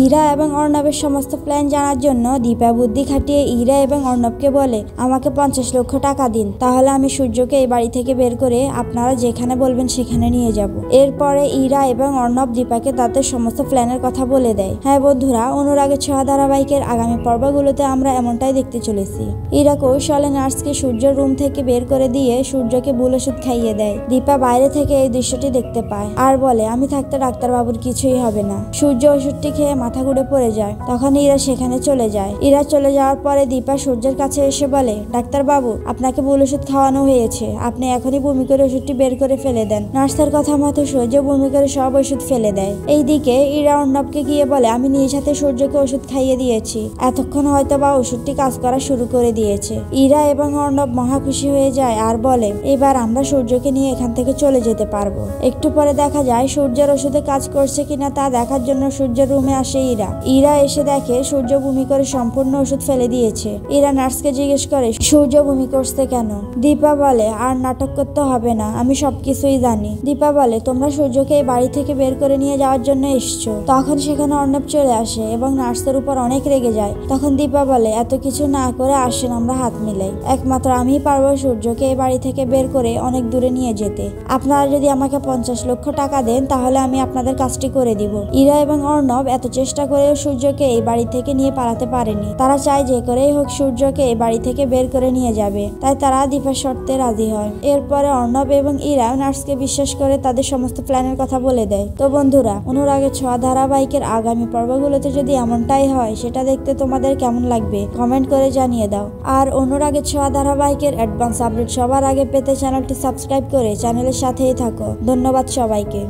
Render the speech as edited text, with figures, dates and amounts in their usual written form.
ইরা এবং অর্ণবের সমস্ত প্ল্যান জানার জন্য দীপা বুদ্ধি খাটিয়ে ইরা এবং অর্ণবকে বলে, আমাকে 50 লক্ষ টাকা দিন, তাহলে আমি সূর্যকে এই বাড়ি থেকে বের করে আপনারা যেখানে বলবেন সেখানে নিয়ে যাব। এরপরে ইরা এবং অর্ণব দীপাকে তাদের সমস্ত প্ল্যানের কথা বলে দেয়। হ্যাঁ বন্ধুরা, অনুরাগের ছোঁয়া ধারাবাহিকের আগামী পর্বগুলোতে আমরা এমনটাই দেখতে চলেছি। ইরা কৌশলে নার্সকে সূর্যের রুম থেকে বের করে দিয়ে সূর্যকে ভুল ওষুধ খাইয়ে দেয়। দীপা বাইরে থেকে এই দৃশ্যটি দেখতে পায় আর বলে, আমি থাকতে ডাক্তারবাবুর কিছুই হবে না। সূর্য ওষুধটি খেয়ে মাথা ঘুরে পড়ে যায়। তখন ইরা সেখানে চলে যায়। ইরা চলে যাওয়ার পরে দীপা সূর্যের কাছে এসে বলে, ডাক্তারবাবু, আপনাকে ভুল ওষুধ খাওয়ানো হয়েছে, আপনি এখনই বমি করে ওষুধটি বের করে ফেলে দেন। নার্সের কথা মতো সূর্য বমি করে সব ওষুধ ফেলে দেয়। এইদিকে ইরা অর্ণবকে গিয়ে বলে, আমি নিজ হাতে সূর্যকে ওষুধ খাইয়ে দিয়েছি, এতক্ষণ হয়তো বা ওষুধটি কাজ করা শুরু করে দিয়েছে। ইরা এবং অর্ণব মহা খুশি হয়ে যায় আর বলে, এবার আমরা সূর্যকে নিয়ে এখান থেকে চলে যেতে পারবো। একটু পরে দেখা যায় সূর্যের ওষুধে কাজ করছে কিনা তা দেখার জন্য সূর্যের রুমে আসে ইরা। ইরা এসে দেখে সূর্য বমি করে সম্পূর্ণ ওষুধ ফেলে দিয়েছে। ইরা নার্সকে জিজ্ঞেস করে, সূর্য বমি করছে কেন? দীপা বলে, আর নাটক করতে হবে না, আমি সবকিছুই জানি। দীপা বলে, তোমরা সূর্যকে এই বাড়ি থেকে বের করে নিয়ে যাওয়ার জন্য এসছো। তখন সেখানে অর্ণব চলে আসে এবং নার্সের উপর অনেক রেগে যায়। তখন দীপা বলে, এত কিছু না করে আসেন আমরা হাত মিলাই, একমাত্র আমিই পারবো সূর্যকে এই বাড়ি থেকে বের করে অনেক দূরে নিয়ে যেতে। আপনারা যদি আমাকে 50 লক্ষ টাকা দেন তাহলে আমি আপনাদের কাজটি করে দিব। ইরা এবং অর্ণব এত চেষ্টা করেও সূর্যকে এই বাড়ি থেকে নিয়ে পালাতে পারেনি। তারা চায় যে করেই হোক সূর্যকে এই বাড়ি থেকে বের করে নিয়ে যাবে, তাই তারা দীপার শর্তে রাজি হয়। এরপরে অর্ণব এবং ইরা নার্সকে বিশ্বাস করে তাদের সমস্ত প্ল্যানের কথা বলে দেয়। তো বন্ধুরা, অনুরাগের ছোঁয়া ধারাবাহিকের আগামী পর্বগুলোতে যদি এমনটাই হয় সেটা দেখতে তোমাদের কেমন লাগবে কমেন্ট করে জানিয়ে দাও। আর অনুরাগের ছোঁয়া ধারাবাহিকের অ্যাডভান্স আপডেট সবার আগে পেতে চ্যানেলটি সাবস্ক্রাইব করে চ্যানেলের সাথেই থাকো। ধন্যবাদ সবাইকে।